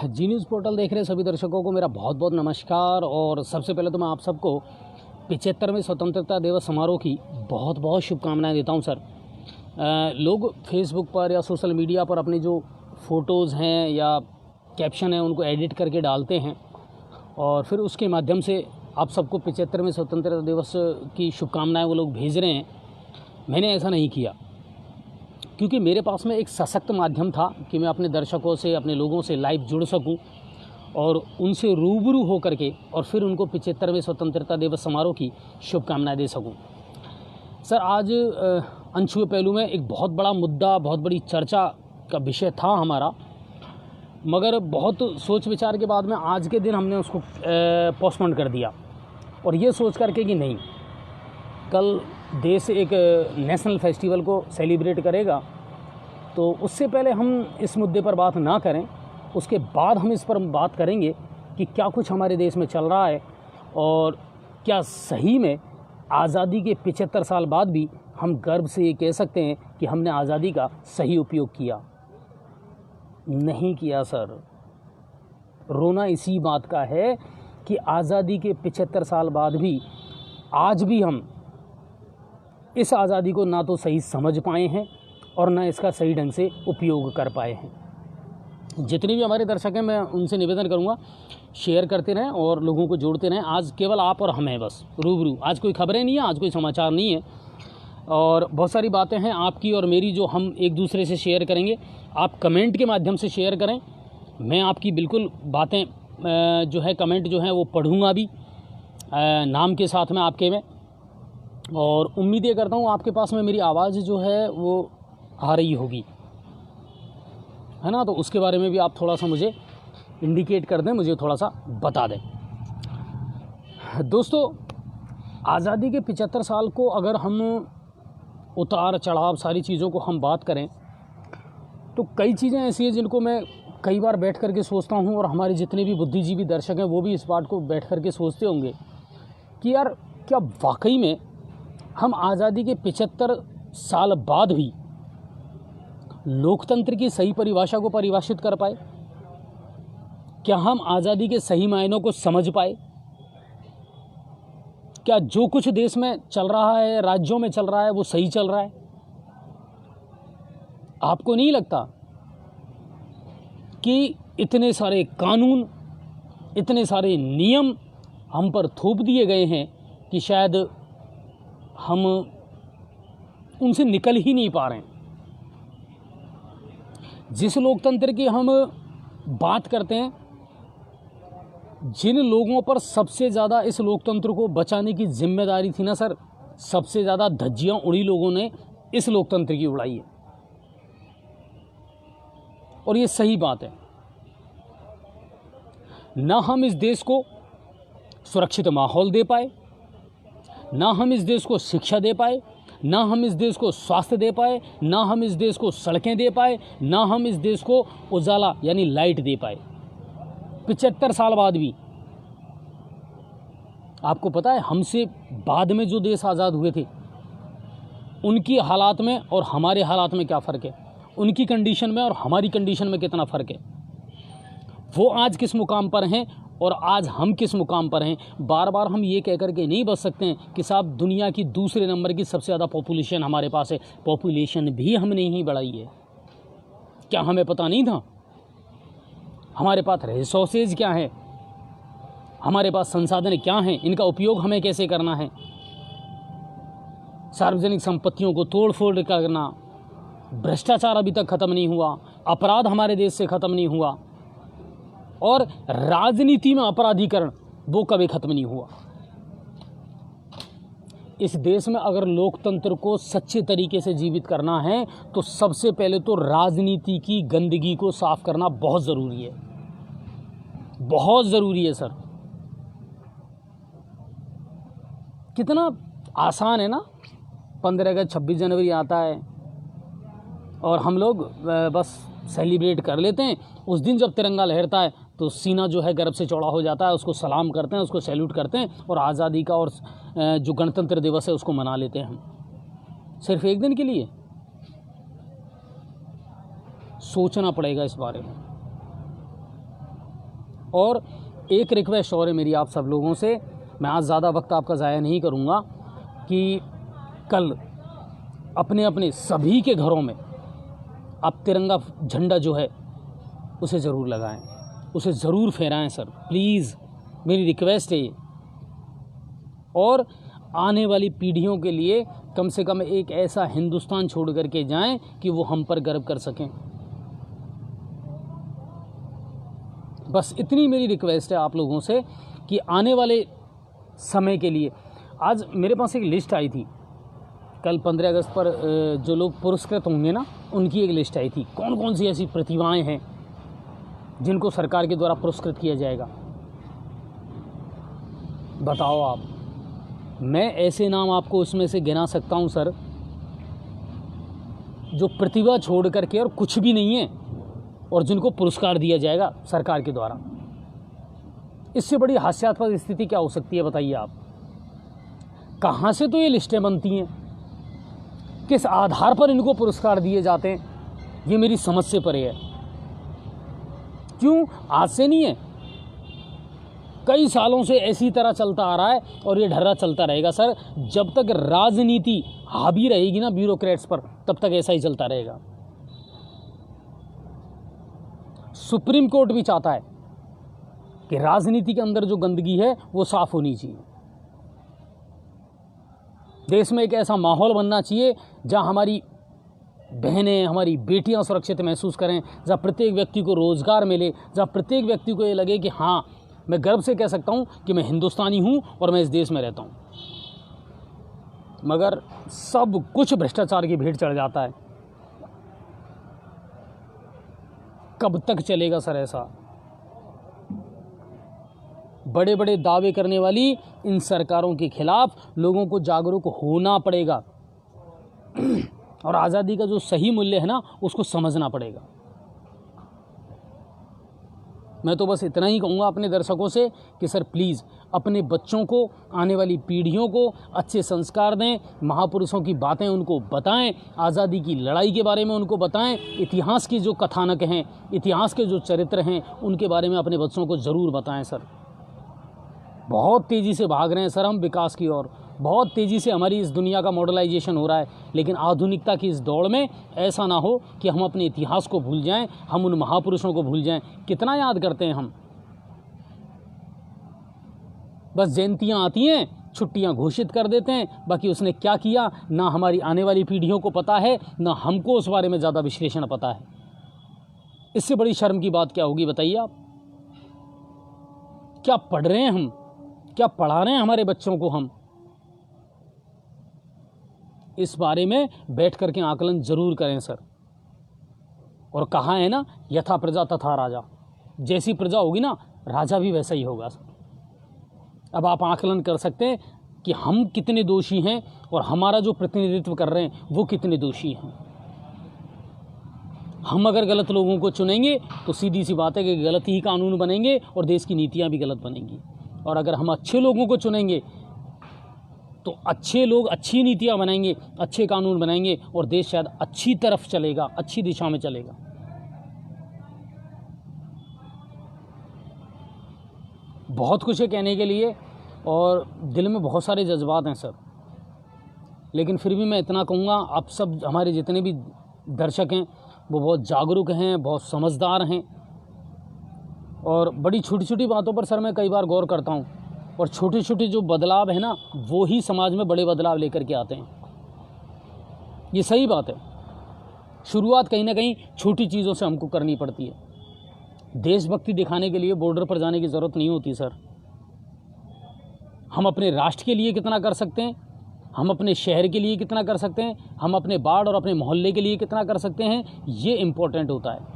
जी news portal देख रहे सभी दर्शकों को मेरा बहुत बहुत नमस्कार। और सबसे पहले तो मैं आप सबको 75वें स्वतंत्रता दिवस समारोह की बहुत बहुत शुभकामनाएं देता हूं सर। लोग फेसबुक पर या सोशल मीडिया पर अपनी जो फ़ोटोज़ हैं या कैप्शन हैं उनको एडिट करके डालते हैं और फिर उसके माध्यम से आप सबको 75वें स्वतंत्रता दिवस की शुभकामनाएँ वो लोग भेज रहे हैं। मैंने ऐसा नहीं किया क्योंकि मेरे पास में एक सशक्त माध्यम था कि मैं अपने दर्शकों से, अपने लोगों से लाइव जुड़ सकूं और उनसे रूबरू होकर के और फिर उनको 75वें स्वतंत्रता दिवस समारोह की शुभकामनाएं दे सकूं। सर, आज अनछुए पहलू में एक बहुत बड़ा मुद्दा, बहुत बड़ी चर्चा का विषय था हमारा, मगर बहुत सोच विचार के बाद में आज के दिन हमने उसको पोस्टपोन कर दिया और ये सोच करके कि नहीं, कल देश एक नेशनल फेस्टिवल को सेलिब्रेट करेगा तो उससे पहले हम इस मुद्दे पर बात ना करें, उसके बाद हम इस पर बात करेंगे कि क्या कुछ हमारे देश में चल रहा है और क्या सही में आज़ादी के 75 साल बाद भी हम गर्व से ये कह सकते हैं कि हमने आज़ादी का सही उपयोग किया। नहीं किया सर। रोना इसी बात का है कि आज़ादी के 75 साल बाद भी आज भी हम इस आज़ादी को ना तो सही समझ पाए हैं और ना इसका सही ढंग से उपयोग कर पाए हैं। जितने भी हमारे दर्शक हैं मैं उनसे निवेदन करूंगा, शेयर करते रहें और लोगों को जोड़ते रहें। आज केवल आप और हम हैं बस रूबरू। आज कोई खबरें नहीं है, आज कोई समाचार नहीं है और बहुत सारी बातें हैं आपकी और मेरी जो हम एक दूसरे से शेयर करेंगे। आप कमेंट के माध्यम से शेयर करें, मैं आपकी बिल्कुल बातें जो है कमेंट जो है वो पढ़ूँगा भी नाम के साथ में आपके में, और उम्मीद ये करता हूँ आपके पास में मेरी आवाज़ जो है वो आ रही होगी, है ना। तो उसके बारे में भी आप थोड़ा सा मुझे इंडिकेट कर दें, मुझे थोड़ा सा बता दें। दोस्तों, आज़ादी के 75 साल को अगर हम उतार चढ़ाव सारी चीज़ों को हम बात करें तो कई चीज़ें ऐसी हैं जिनको मैं कई बार बैठ कर के सोचता हूँ और हमारे जितने भी बुद्धिजीवी दर्शक हैं वो भी इस बात को बैठ कर के सोचते होंगे कि यार क्या वाकई में हम आज़ादी के 75 साल बाद भी लोकतंत्र की सही परिभाषा को परिभाषित कर पाए? क्या हम आज़ादी के सही मायनों को समझ पाए? क्या जो कुछ देश में चल रहा है, राज्यों में चल रहा है, वो सही चल रहा है? आपको नहीं लगता कि इतने सारे कानून, इतने सारे नियम हम पर थोप दिए गए हैं कि शायद हम उनसे निकल ही नहीं पा रहे हैं? जिस लोकतंत्र की हम बात करते हैं, जिन लोगों पर सबसे ज़्यादा इस लोकतंत्र को बचाने की जिम्मेदारी थी ना सर, सबसे ज़्यादा धज्जियां उड़ी लोगों ने इस लोकतंत्र की उड़ाई है। और ये सही बात है। ना हम इस देश को सुरक्षित माहौल दे पाए, ना हम इस देश को शिक्षा दे पाए, ना हम इस देश को स्वास्थ्य दे पाए, ना हम इस देश को सड़कें दे पाए, ना हम इस देश को उजाला यानी लाइट दे पाए 75 साल बाद भी। आपको पता है हमसे बाद में जो देश आज़ाद हुए थे उनकी हालात में और हमारे हालात में क्या फ़र्क है? उनकी कंडीशन में और हमारी कंडीशन में कितना फ़र्क है? वो आज किस मुकाम पर हैं और आज हम किस मुकाम पर हैं? बार बार हम ये कह कर के नहीं बच सकते हैं कि साहब दुनिया की दूसरे नंबर की सबसे ज़्यादा पॉपुलेशन हमारे पास है। पॉपुलेशन भी हमने ही बढ़ाई है। क्या हमें पता नहीं था? हमारे पास रिसोर्सेज क्या है, हमारे पास संसाधन क्या हैं, इनका उपयोग हमें कैसे करना है। सार्वजनिक संपत्तियों को तोड़ फोड़ करना, भ्रष्टाचार अभी तक ख़त्म नहीं हुआ, अपराध हमारे देश से ख़त्म नहीं हुआ और राजनीति में अपराधीकरण वो कभी ख़त्म नहीं हुआ। इस देश में अगर लोकतंत्र को सच्चे तरीके से जीवित करना है तो सबसे पहले तो राजनीति की गंदगी को साफ करना बहुत ज़रूरी है, बहुत ज़रूरी है सर। कितना आसान है ना, 15 अगस्त 26 जनवरी आता है और हम लोग बस सेलिब्रेट कर लेते हैं। उस दिन जब तिरंगा लहरता है तो सीना जो है गर्व से चौड़ा हो जाता है, उसको सलाम करते हैं, उसको सैल्यूट करते हैं और आज़ादी का और जो गणतंत्र दिवस है उसको मना लेते हैं हम सिर्फ एक दिन के लिए। सोचना पड़ेगा इस बारे में। और एक रिक्वेस्ट और है मेरी आप सब लोगों से, मैं आज ज़्यादा वक्त आपका ज़ाया नहीं करूँगा, कि कल अपने अपने सभी के घरों में आप तिरंगा झंडा जो है उसे ज़रूर लगाएं, उसे ज़रूर फहराएं सर, प्लीज़ मेरी रिक्वेस्ट है ये। और आने वाली पीढ़ियों के लिए कम से कम एक ऐसा हिंदुस्तान छोड़ करके जाएं कि वो हम पर गर्व कर सकें। बस इतनी मेरी रिक्वेस्ट है आप लोगों से कि आने वाले समय के लिए, आज मेरे पास एक लिस्ट आई थी, कल 15 अगस्त पर जो लोग पुरस्कृत होंगे ना, उनकी एक लिस्ट आई थी, कौन कौन सी ऐसी प्रतिभाएं हैं जिनको सरकार के द्वारा पुरस्कृत किया जाएगा। बताओ आप, मैं ऐसे नाम आपको उसमें से गिना सकता हूं सर, जो प्रतिभा छोड़ करके और कुछ भी नहीं है, और जिनको पुरस्कार दिया जाएगा सरकार के द्वारा। इससे बड़ी हास्यास्पद स्थिति क्या हो सकती है बताइए आप। कहाँ से तो ये लिस्टें बनती हैं, किस आधार पर इनको पुरस्कार दिए जाते हैं, ये मेरी समझ से परे है। क्यों आज से नहीं है, कई सालों से ऐसी तरह चलता आ रहा है और ये ढर्रा चलता रहेगा सर। जब तक राजनीति हावी रहेगी ना ब्यूरोक्रेट्स पर, तब तक ऐसा ही चलता रहेगा। सुप्रीम कोर्ट भी चाहता है कि राजनीति के अंदर जो गंदगी है वो साफ होनी चाहिए। देश में एक ऐसा माहौल बनना चाहिए जहां हमारी बहनें, हमारी बेटियां सुरक्षित महसूस करें, जहां प्रत्येक व्यक्ति को रोजगार मिले, जहां प्रत्येक व्यक्ति को ये लगे कि हाँ, मैं गर्व से कह सकता हूं कि मैं हिंदुस्तानी हूं और मैं इस देश में रहता हूं। मगर सब कुछ भ्रष्टाचार की भेंट चढ़ जाता है। कब तक चलेगा सर ऐसा? बड़े बड़े दावे करने वाली इन सरकारों के खिलाफ लोगों को जागरूक होना पड़ेगा और आज़ादी का जो सही मूल्य है ना, उसको समझना पड़ेगा। मैं तो बस इतना ही कहूँगा अपने दर्शकों से कि सर प्लीज़ अपने बच्चों को, आने वाली पीढ़ियों को अच्छे संस्कार दें, महापुरुषों की बातें उनको बताएं, आज़ादी की लड़ाई के बारे में उनको बताएं, इतिहास के जो कथानक हैं, इतिहास के जो चरित्र हैं, उनके बारे में अपने बच्चों को ज़रूर बताएं सर। बहुत तेज़ी से भाग रहे हैं सर हम विकास की ओर, बहुत तेज़ी से हमारी इस दुनिया का मॉडर्नाइजेशन हो रहा है, लेकिन आधुनिकता की इस दौड़ में ऐसा ना हो कि हम अपने इतिहास को भूल जाएं, हम उन महापुरुषों को भूल जाएं। कितना याद करते हैं हम, बस जयंतियां आती हैं, छुट्टियां घोषित कर देते हैं, बाकी उसने क्या किया ना हमारी आने वाली पीढ़ियों को पता है, ना हमको उस बारे में ज़्यादा विश्लेषण पता है। इससे बड़ी शर्म की बात क्या होगी बताइए आप? क्या पढ़ रहे हैं हम, क्या पढ़ा रहे हैं हमारे बच्चों को हम? इस बारे में बैठ करके आकलन जरूर करें सर। और कहा है ना, यथा प्रजा तथा राजा, जैसी प्रजा होगी ना, राजा भी वैसा ही होगा सर। अब आप आकलन कर सकते हैं कि हम कितने दोषी हैं और हमारा जो प्रतिनिधित्व कर रहे हैं वो कितने दोषी हैं। हम अगर गलत लोगों को चुनेंगे तो सीधी सी बात है कि गलत ही कानून बनेंगे और देश की नीतियां भी गलत बनेंगी। और अगर हम अच्छे लोगों को चुनेंगे तो अच्छे लोग अच्छी नीतियां बनाएंगे, अच्छे कानून बनाएंगे और देश शायद अच्छी तरफ चलेगा, अच्छी दिशा में चलेगा। बहुत कुछ है कहने के लिए और दिल में बहुत सारे जज्बात हैं सर, लेकिन फिर भी मैं इतना कहूँगा, आप सब हमारे जितने भी दर्शक हैं वो बहुत जागरूक हैं, बहुत समझदार हैं और बड़ी छोटी छोटी बातों पर सर मैं कई बार गौर करता हूँ। और छोटे छोटे जो बदलाव है ना, वो ही समाज में बड़े बदलाव लेकर के आते हैं। ये सही बात है। शुरुआत कहीं ना कहीं छोटी चीज़ों से हमको करनी पड़ती है। देशभक्ति दिखाने के लिए बॉर्डर पर जाने की ज़रूरत नहीं होती सर। हम अपने राष्ट्र के लिए कितना कर सकते हैं, हम अपने शहर के लिए कितना कर सकते हैं, हम अपने वार्ड और अपने मोहल्ले के लिए कितना कर सकते हैं, ये इम्पोर्टेंट होता है।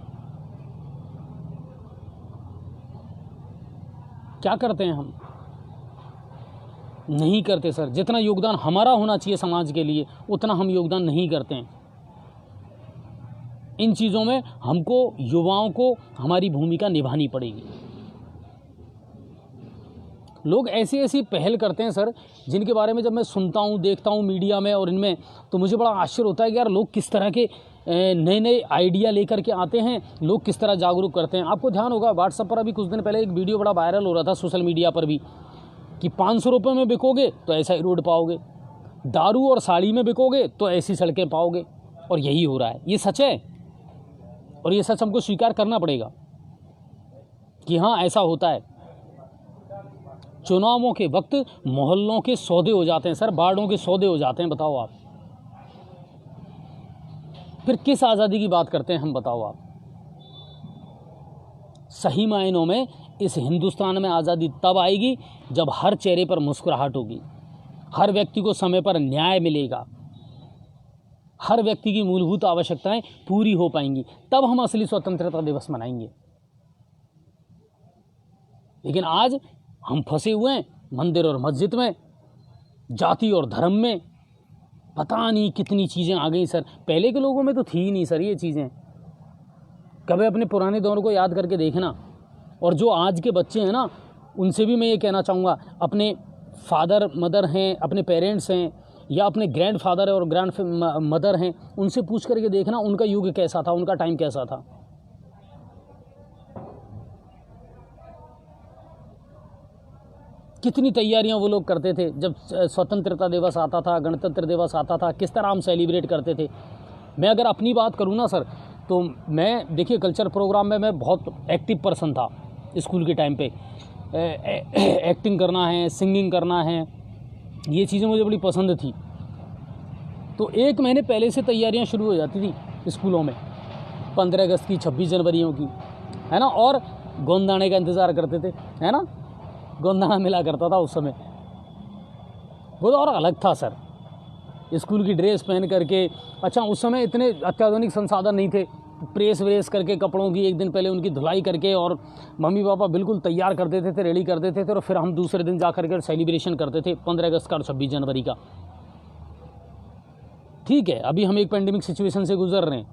क्या करते हैं हम? नहीं करते सर। जितना योगदान हमारा होना चाहिए समाज के लिए, उतना हम योगदान नहीं करते हैं। इन चीज़ों में हमको, युवाओं को हमारी भूमिका निभानी पड़ेगी। लोग ऐसी ऐसी पहल करते हैं सर, जिनके बारे में जब मैं सुनता हूँ, देखता हूँ मीडिया में और इनमें, तो मुझे बड़ा आश्चर्य होता है कि यार लोग किस तरह के नए नए आइडिया लेकर के आते हैं, लोग किस तरह जागरूक करते हैं। आपको ध्यान होगा व्हाट्सएप पर अभी कुछ दिन पहले एक वीडियो बड़ा वायरल हो रहा था सोशल मीडिया पर भी, कि 500 रुपये में बिकोगे तो ऐसा ही रोड पाओगे, दारू और साड़ी में बिकोगे तो ऐसी सड़कें पाओगे। और यही हो रहा है, ये सच है, और ये सच हमको स्वीकार करना पड़ेगा कि हाँ ऐसा होता है। चुनावों के वक्त मोहल्लों के सौदे हो जाते हैं सर, वार्डों के सौदे हो जाते हैं। बताओ आप फिर किस आज़ादी की बात करते हैं हम, बताओ आप। सही मायनों में इस हिंदुस्तान में आज़ादी तब आएगी जब हर चेहरे पर मुस्कुराहट होगी, हर व्यक्ति को समय पर न्याय मिलेगा, हर व्यक्ति की मूलभूत आवश्यकताएं पूरी हो पाएंगी, तब हम असली स्वतंत्रता दिवस मनाएंगे। लेकिन आज हम फंसे हुए हैं मंदिर और मस्जिद में, जाति और धर्म में, पता नहीं कितनी चीज़ें आ गई सर। पहले के लोगों में तो थी ही नहीं सर ये चीज़ें। कभी अपने पुराने दौर को याद करके देखना। और जो आज के बच्चे हैं ना, उनसे भी मैं ये कहना चाहूँगा, अपने फादर मदर हैं, अपने पेरेंट्स हैं, या अपने ग्रैंड फादर और ग्रैंड मदर हैं, उनसे पूछ करके देखना उनका युग कैसा था, उनका टाइम कैसा था। कितनी तैयारियां वो लोग करते थे जब स्वतंत्रता दिवस आता था, गणतंत्र दिवस आता था, किस तरह हम सेलिब्रेट करते थे। मैं अगर अपनी बात करूँ ना सर, तो मैं देखिए कल्चर प्रोग्राम में मैं बहुत एक्टिव पर्सन था स्कूल के टाइम पे। एक्टिंग करना है, सिंगिंग करना है, ये चीज़ें मुझे बड़ी पसंद थी। तो 1 महीने पहले से तैयारियां शुरू हो जाती थी स्कूलों में, 15 अगस्त की, 26 जनवरियों की, है ना। और गोंदाने का इंतज़ार करते थे, है ना, गोंदाना मिला करता था उस समय, वो तो और अलग था सर। स्कूल की ड्रेस पहन करके, अच्छा उस समय इतने अत्याधुनिक संसाधन नहीं थे, प्रेस व्रेस करके कपड़ों की 1 दिन पहले उनकी धुलाई करके, और मम्मी पापा बिल्कुल तैयार कर देते थे, रेडी कर देते थे, और फिर हम दूसरे दिन जा करके सेलिब्रेशन करते थे 15 अगस्त का और 26 जनवरी का। ठीक है, अभी हम एक पेंडेमिक सिचुएशन से गुजर रहे हैं।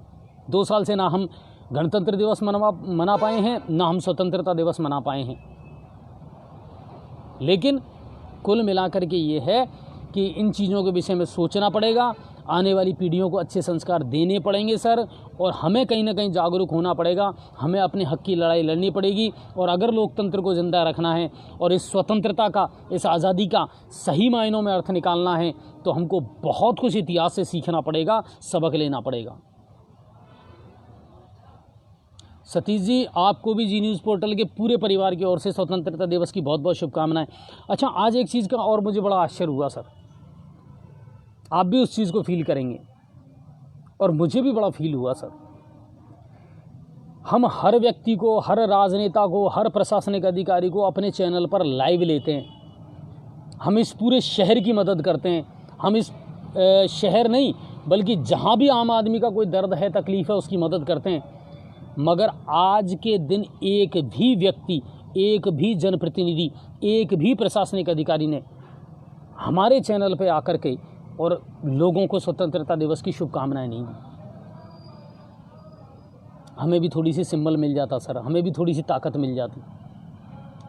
2 साल से ना हम गणतंत्र दिवस मना पाए हैं, ना हम स्वतंत्रता दिवस मना पाए हैं। लेकिन कुल मिलाकर के ये है कि इन चीज़ों के विषय में सोचना पड़ेगा, आने वाली पीढ़ियों को अच्छे संस्कार देने पड़ेंगे सर, और हमें कहीं ना कहीं जागरूक होना पड़ेगा, हमें अपने हक की लड़ाई लड़नी पड़ेगी। और अगर लोकतंत्र को ज़िंदा रखना है और इस स्वतंत्रता का, इस आज़ादी का सही मायनों में अर्थ निकालना है, तो हमको बहुत कुछ इतिहास से सीखना पड़ेगा, सबक लेना पड़ेगा। सतीश जी, आपको भी जी न्यूज़ पोर्टल के पूरे परिवार की ओर से स्वतंत्रता दिवस की बहुत बहुत शुभकामनाएं। अच्छा, आज एक चीज़ का और मुझे बड़ा आश्चर्य हुआ सर, आप भी उस चीज़ को फील करेंगे, और मुझे भी बड़ा फील हुआ सर। हम हर व्यक्ति को, हर राजनेता को, हर प्रशासनिक अधिकारी को अपने चैनल पर लाइव लेते हैं। हम इस पूरे शहर की मदद करते हैं। हम इस शहर नहीं बल्कि जहाँ भी आम आदमी का कोई दर्द है, तकलीफ़ है, उसकी मदद करते हैं। मगर आज के दिन एक भी व्यक्ति, एक भी जनप्रतिनिधि, एक भी प्रशासनिक अधिकारी ने हमारे चैनल पे आकर के और लोगों को स्वतंत्रता दिवस की शुभकामनाएं नहीं दी। हमें भी थोड़ी सी सिंबल मिल जाता सर, हमें भी थोड़ी सी ताकत मिल जाती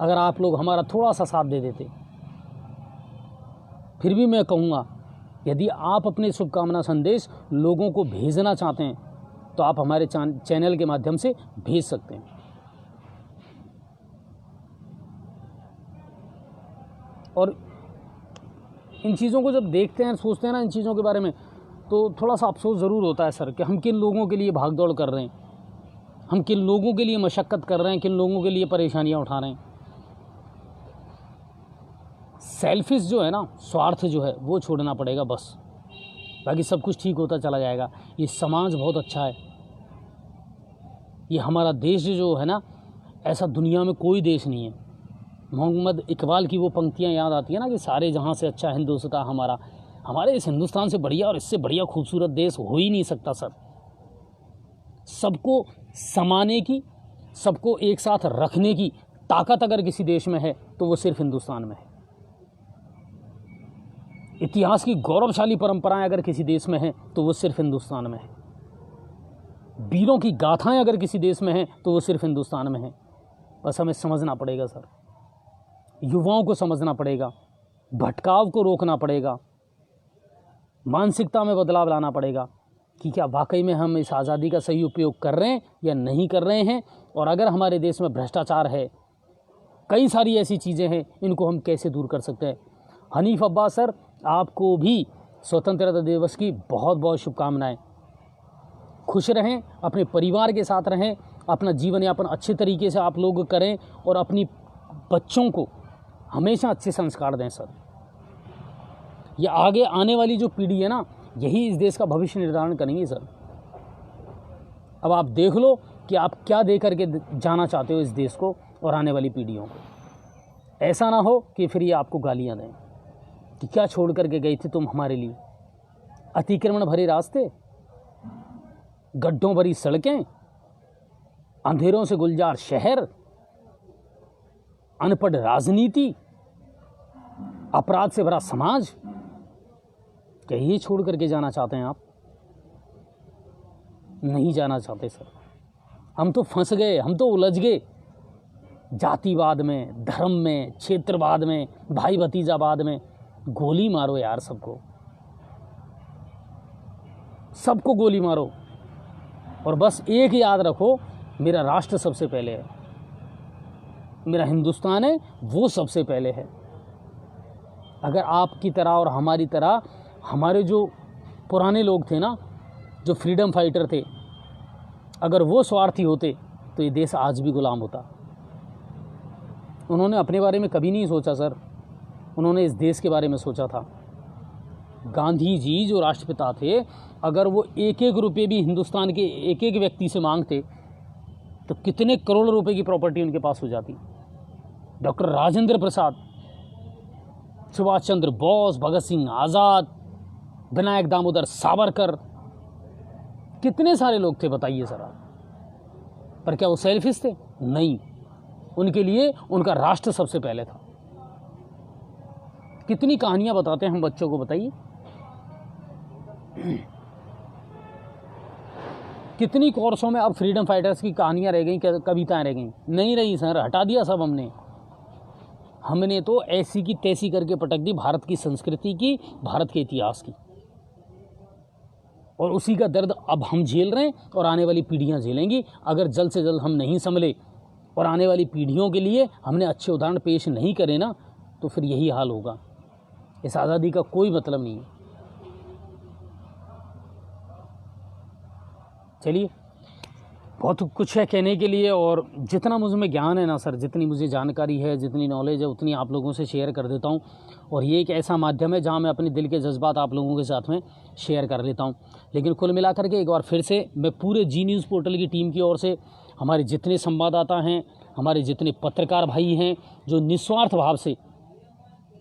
अगर आप लोग हमारा थोड़ा सा साथ दे देते। फिर भी मैं कहूँगा, यदि आप अपने शुभकामना संदेश लोगों को भेजना चाहते हैं तो आप हमारे चैनल के माध्यम से भेज सकते हैं। और इन चीज़ों को जब देखते हैं, सोचते हैं ना इन चीज़ों के बारे में, तो थोड़ा सा अफसोस ज़रूर होता है सर कि हम किन लोगों के लिए भागदौड़ कर रहे हैं, हम किन लोगों के लिए मशक्क़त कर रहे हैं, किन लोगों के लिए परेशानियां उठा रहे हैं। सेल्फिश जो है ना, स्वार्थ जो है, वो छोड़ना पड़ेगा बस, बाकी सब कुछ ठीक होता चला जाएगा। ये समाज बहुत अच्छा है, ये हमारा देश जो है ना, ऐसा दुनिया में कोई देश नहीं है। मोहम्मद इकबाल की वो पंक्तियाँ याद आती है ना कि सारे जहाँ से अच्छा हिंदुस्तान हमारा, हमारे इस हिंदुस्तान से बढ़िया और इससे बढ़िया खूबसूरत देश हो ही नहीं सकता सर। सबको समाने की, सबको एक साथ रखने की ताकत अगर किसी देश में है तो वो सिर्फ हिंदुस्तान में है। इतिहास की गौरवशाली परंपराएं अगर किसी देश में हैं तो वो सिर्फ हिंदुस्तान में है। वीरों की गाथाएं अगर किसी देश में हैं तो वो सिर्फ हिंदुस्तान में है। बस हमें समझना पड़ेगा सर, युवाओं को समझना पड़ेगा, भटकाव को रोकना पड़ेगा, मानसिकता में बदलाव लाना पड़ेगा कि क्या वाकई में हम इस आज़ादी का सही उपयोग कर रहे हैं या नहीं कर रहे हैं, और अगर हमारे देश में भ्रष्टाचार है, कई सारी ऐसी चीज़ें हैं, इनको हम कैसे दूर कर सकते हैं। हनीफ अब्बास सर, आपको भी स्वतंत्रता दिवस की बहुत बहुत शुभकामनाएं। खुश रहें, अपने परिवार के साथ रहें, अपना जीवन यापन अच्छे तरीके से आप लोग करें और अपनी बच्चों को हमेशा अच्छे संस्कार दें सर। ये आगे आने वाली जो पीढ़ी है ना, यही इस देश का भविष्य निर्धारण करेंगे सर। अब आप देख लो कि आप क्या दे करके जाना चाहते हो इस देश को और आने वाली पीढ़ियों को। ऐसा ना हो कि फिर ये आपको गालियां दें कि क्या छोड़ करके गई थी तुम हमारे लिए। अतिक्रमण भरे रास्ते, गड्ढों भरी सड़कें, अंधेरों से गुलजार शहर, अनपढ़ राजनीति, अपराध से भरा समाज, क्या ये छोड़ करके जाना चाहते हैं आप? नहीं जाना चाहते सर। हम तो फंस गए, हम तो उलझ गए जातिवाद में, धर्म में, क्षेत्रवाद में, भाई भतीजावाद में। गोली मारो यार सबको, सबको गोली मारो, और बस एक याद रखो, मेरा राष्ट्र सबसे पहले है, मेरा हिंदुस्तान है वो सबसे पहले है। अगर आपकी तरह और हमारी तरह हमारे जो पुराने लोग थे ना, जो फ्रीडम फाइटर थे, अगर वो स्वार्थी होते तो ये देश आज भी गुलाम होता। उन्होंने अपने बारे में कभी नहीं सोचा सर, उन्होंने इस देश के बारे में सोचा था। गांधी जी जो राष्ट्रपिता थे, अगर वो एक एक रुपये भी हिंदुस्तान के एक एक व्यक्ति से मांगते तो कितने करोड़ रुपए की प्रॉपर्टी उनके पास हो जाती। डॉक्टर राजेंद्र प्रसाद, सुभाष चंद्र बोस, भगत सिंह आज़ाद, विनायक दामोदर सावरकर, कितने सारे लोग थे बताइए सर आप। पर क्या वो सेल्फिश थे? नहीं, उनके लिए उनका राष्ट्र सबसे पहले था। कितनी कहानियां बताते हैं हम बच्चों को, बताइए कितनी कोर्सों में अब फ्रीडम फाइटर्स की कहानियां रह गई, कविताएं रह गई? नहीं रही सर, हटा दिया सब हमने तो ऐसी की तैसी करके पटक दी भारत की संस्कृति की, भारत के इतिहास की, और उसी का दर्द अब हम झेल रहे हैं और आने वाली पीढ़ियां झेलेंगी अगर जल्द से जल्द हम नहीं संभले और आने वाली पीढ़ियों के लिए हमने अच्छे उदाहरण पेश नहीं करे ना, तो फिर यही हाल होगा। इस आज़ादी का कोई मतलब नहीं है। चलिए, बहुत कुछ है कहने के लिए, और जितना मुझ में ज्ञान है ना सर, जितनी मुझे जानकारी है, जितनी नॉलेज है, उतनी आप लोगों से शेयर कर देता हूँ। और ये एक ऐसा माध्यम है जहाँ मैं अपने दिल के जज्बात आप लोगों के साथ में शेयर कर लेता हूँ। लेकिन कुल मिलाकर के एक बार फिर से मैं पूरे जी न्यूज़ पोर्टल की टीम की ओर से, हमारे जितने संवाददाता हैं, हमारे जितने पत्रकार भाई हैं जो निस्वार्थ भाव से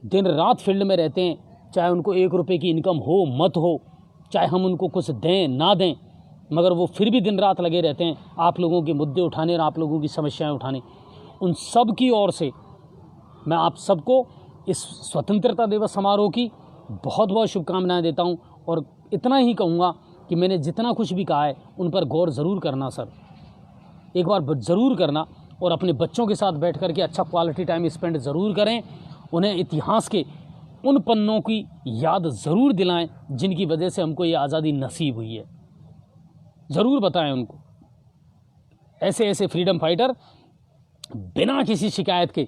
दिन रात फील्ड में रहते हैं, चाहे उनको 1 रुपये की इनकम हो मत हो, चाहे हम उनको कुछ दें ना दें, मगर वो फिर भी दिन रात लगे रहते हैं आप लोगों के मुद्दे उठाने और आप लोगों की समस्याएं उठाने। उन सब की ओर से मैं आप सबको इस स्वतंत्रता दिवस समारोह की बहुत बहुत शुभकामनाएं देता हूं, और इतना ही कहूँगा कि मैंने जितना कुछ भी कहा है उन पर गौर ज़रूर करना सर, एक बार ज़रूर करना, और अपने बच्चों के साथ बैठ कर के अच्छा क्वालिटी टाइम स्पेंड ज़रूर करें। उन्हें इतिहास के उन पन्नों की याद ज़रूर दिलाएं जिनकी वजह से हमको ये आज़ादी नसीब हुई है। ज़रूर बताएं उनको, ऐसे ऐसे फ्रीडम फाइटर बिना किसी शिकायत के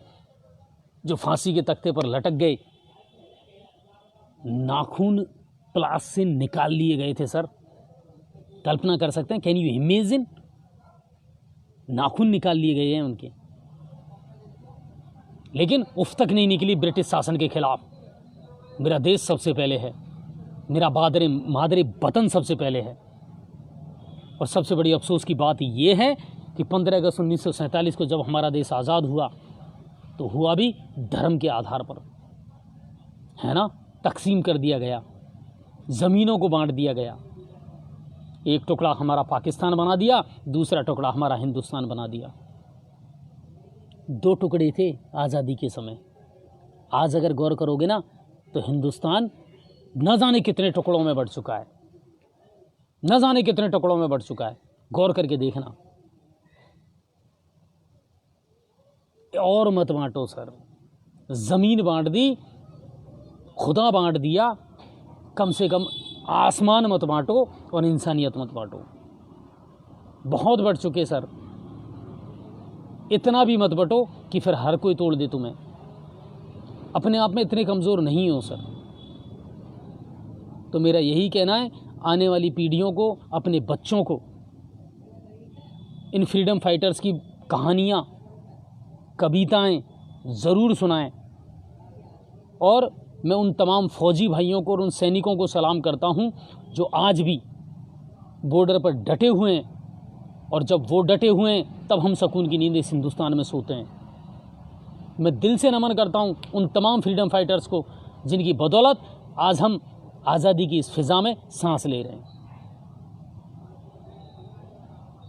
जो फांसी के तख्ते पर लटक गए, नाखून प्लास से निकाल लिए गए थे सर। कल्पना कर सकते हैं? Can you imagine? नाखून निकाल लिए गए हैं उनके, लेकिन उफ तक नहीं निकली ब्रिटिश शासन के खिलाफ। मेरा देश सबसे पहले है, मेरा मादरे वतन सबसे पहले है। और सबसे बड़ी अफसोस की बात यह है कि 15 अगस्त 1947 को जब हमारा देश आज़ाद हुआ तो हुआ भी धर्म के आधार पर, है ना। तकसीम कर दिया गया, ज़मीनों को बांट दिया गया। एक टुकड़ा हमारा पाकिस्तान बना दिया, दूसरा टुकड़ा हमारा हिंदुस्तान बना दिया। 2 टुकड़े थे आज़ादी के समय। आज अगर गौर करोगे ना तो हिंदुस्तान न जाने कितने टुकड़ों में बढ़ चुका है, न जाने कितने टुकड़ों में बढ़ चुका है। गौर करके देखना। और मत बांटो सर, ज़मीन बांट दी, खुदा बांट दिया, कम से कम आसमान मत बांटो और इंसानियत मत बांटो। बहुत बढ़ चुके सर, इतना भी मत बटो कि फिर हर कोई तोड़ दे तुम्हें। अपने आप में इतने कमज़ोर नहीं हो सर। तो मेरा यही कहना है, आने वाली पीढ़ियों को, अपने बच्चों को इन फ्रीडम फाइटर्स की कहानियाँ, कविताएं ज़रूर सुनाएं। और मैं उन तमाम फौजी भाइयों को और उन सैनिकों को सलाम करता हूं जो आज भी बॉर्डर पर डटे हुए हैं, और जब वो डटे हुए हैं तब हम सुकून की नींद इस हिंदुस्तान में सोते हैं। मैं दिल से नमन करता हूं उन तमाम फ्रीडम फाइटर्स को जिनकी बदौलत आज हम आज़ादी की इस फिज़ा में सांस ले रहे हैं।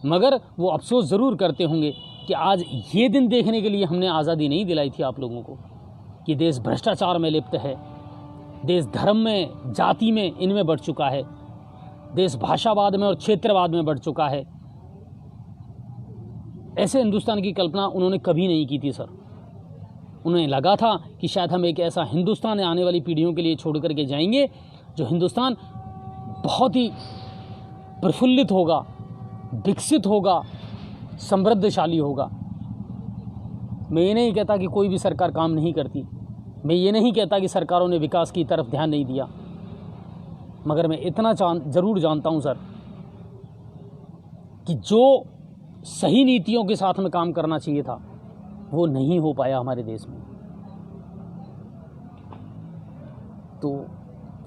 मगर वो अफसोस ज़रूर करते होंगे कि आज ये दिन देखने के लिए हमने आज़ादी नहीं दिलाई थी आप लोगों को, कि देश भ्रष्टाचार में लिप्त है, देश धर्म में, जाति में, इनमें बढ़ चुका है, देश भाषावाद में और क्षेत्रवाद में बढ़ चुका है। ऐसे हिंदुस्तान की कल्पना उन्होंने कभी नहीं की थी सर। उन्हें लगा था कि शायद हम एक ऐसा हिंदुस्तान आने वाली पीढ़ियों के लिए छोड़ करके जाएंगे जो हिंदुस्तान बहुत ही प्रफुल्लित होगा, विकसित होगा, समृद्धशाली होगा। मैं ये नहीं कहता कि कोई भी सरकार काम नहीं करती, मैं ये नहीं कहता कि सरकारों ने विकास की तरफ ध्यान नहीं दिया, मगर मैं इतना ज़रूर जानता हूँ सर कि जो सही नीतियों के साथ में काम करना चाहिए था वो नहीं हो पाया हमारे देश में। तो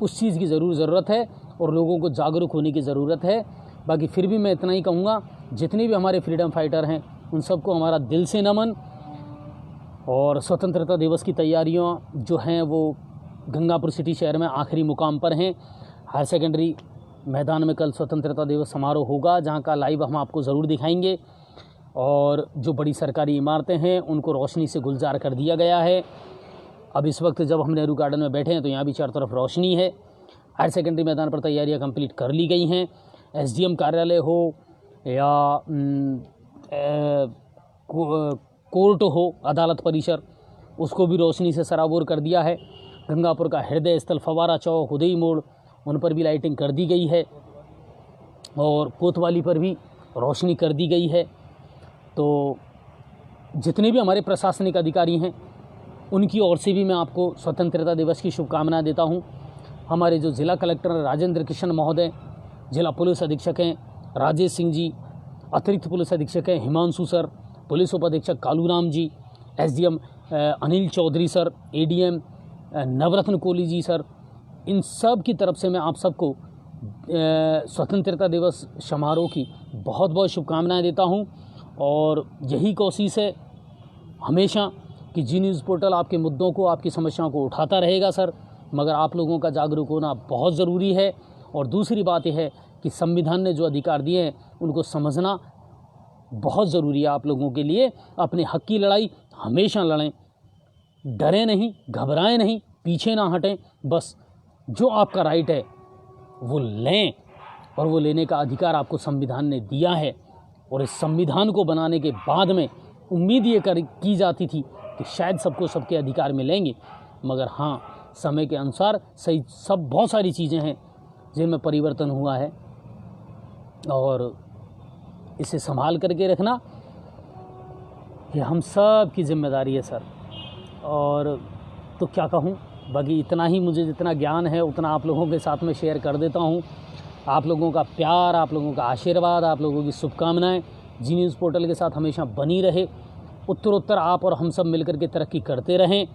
उस चीज़ की ज़रूरत है और लोगों को जागरूक होने की ज़रूरत है। बाकी फिर भी मैं इतना ही कहूँगा, जितने भी हमारे फ्रीडम फाइटर हैं उन सबको हमारा दिल से नमन। और स्वतंत्रता दिवस की तैयारियां जो हैं वो गंगापुर सिटी शहर में आखिरी मुकाम पर हैं। हायर सेकेंडरी मैदान में कल स्वतंत्रता दिवस समारोह होगा, जहां का लाइव हम आपको ज़रूर दिखाएंगे। और जो बड़ी सरकारी इमारतें हैं उनको रोशनी से गुलजार कर दिया गया है। अब इस वक्त जब हम नेहरू गार्डन में बैठे हैं तो यहाँ भी चारों तरफ रोशनी है। हायर सेकेंडरी मैदान पर तैयारियाँ कंप्लीट कर ली गई हैं। एसडीएम कार्यालय हो या कोर्ट हो, अदालत परिसर, उसको भी रोशनी से सराबोर कर दिया है। गंगापुर का हृदय स्थल फवारा चौक, उदय मोड़, उन पर भी लाइटिंग कर दी गई है और कोतवाली पर भी रोशनी कर दी गई है। तो जितने भी हमारे प्रशासनिक अधिकारी हैं उनकी ओर से भी मैं आपको स्वतंत्रता दिवस की शुभकामनाएं देता हूं। हमारे जो ज़िला कलेक्टर राजेंद्र किशन महोदय, जिला पुलिस अधीक्षक हैं राजेश सिंह जी, अतिरिक्त पुलिस अधीक्षक हैं हिमांशु सर, पुलिस उप अधीक्षक Kaluram ji, SDM Anil Chaudhary sir, ADM Navratan Kohli ji sir, इन सब की तरफ से मैं आप सबको स्वतंत्रता दिवस समारोह की बहुत बहुत शुभकामनाएं देता हूं। और यही कोशिश है हमेशा कि जी न्यूज़ पोर्टल आपके मुद्दों को, आपकी समस्याओं को उठाता रहेगा सर, मगर आप लोगों का जागरूक होना बहुत ज़रूरी है। और दूसरी बात यह है कि संविधान ने जो अधिकार दिए हैं उनको समझना बहुत ज़रूरी है आप लोगों के लिए। अपने हक की लड़ाई हमेशा लड़ें, डरें नहीं, घबराएं नहीं, पीछे ना हटें। बस जो आपका राइट है वो लें, और वो लेने का अधिकार आपको संविधान ने दिया है। और इस संविधान को बनाने के बाद में उम्मीद ये की जाती थी कि शायद सबको सबके अधिकार मिलेंगे, मगर हाँ, समय के अनुसार बहुत सारी चीज़ें हैं जिनमें परिवर्तन हुआ है, और इसे संभाल करके रखना ये हम सब की जिम्मेदारी है सर। और तो क्या कहूँ, बाकी इतना ही, मुझे जितना ज्ञान है उतना आप लोगों के साथ में शेयर कर देता हूँ। आप लोगों का प्यार, आप लोगों का आशीर्वाद, आप लोगों की शुभकामनाएं जी न्यूज़ पोर्टल के साथ हमेशा बनी रहे। उत्तरोत्तर आप और हम सब मिलकर के तरक्की करते रहें।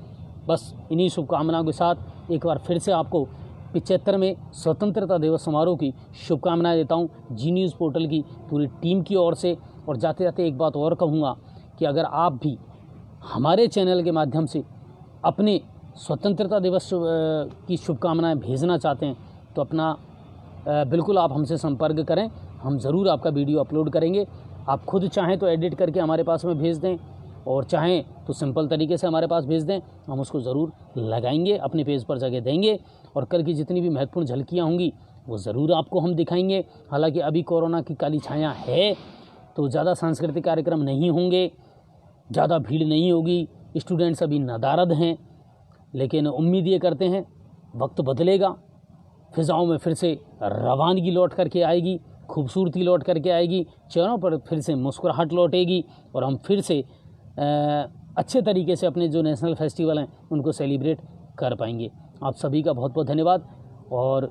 बस इन्हीं शुभकामनाओं के साथ एक बार फिर से आपको 75वें स्वतंत्रता दिवस समारोह की शुभकामनाएं देता हूं जी न्यूज़ पोर्टल की पूरी टीम की ओर से। और जाते जाते एक बात और कहूँगा कि अगर आप भी हमारे चैनल के माध्यम से अपने स्वतंत्रता दिवस की शुभकामनाएं भेजना चाहते हैं तो अपना बिल्कुल आप हमसे संपर्क करें, हम ज़रूर आपका वीडियो अपलोड करेंगे। आप खुद चाहें तो एडिट करके हमारे पास में भेज दें, और चाहें तो सिंपल तरीके से हमारे पास भेज दें, हम उसको ज़रूर लगाएंगे, अपने पेज पर जगह देंगे। और कल की जितनी भी महत्वपूर्ण झलकियाँ होंगी वो ज़रूर आपको हम दिखाएंगे। हालांकि अभी कोरोना की काली छाया है तो ज़्यादा सांस्कृतिक कार्यक्रम नहीं होंगे, ज़्यादा भीड़ नहीं होगी, स्टूडेंट्स अभी नदारद हैं, लेकिन उम्मीद ये करते हैं वक्त बदलेगा, फ़िज़ाओं में फिर से रवानगी लौट करके आएगी, खूबसूरती लौट करके आएगी, चेहरों पर फिर से मुस्कुराहट लौटेगी और हम फिर से अच्छे तरीके से अपने जो नेशनल फेस्टिवल हैं उनको सेलिब्रेट कर पाएंगे। आप सभी का बहुत बहुत धन्यवाद और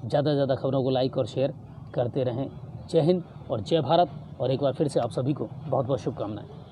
ज़्यादा से ज़्यादा खबरों को लाइक और शेयर करते रहें। जय हिंद और जय भारत, और एक बार फिर से आप सभी को बहुत बहुत शुभकामनाएं।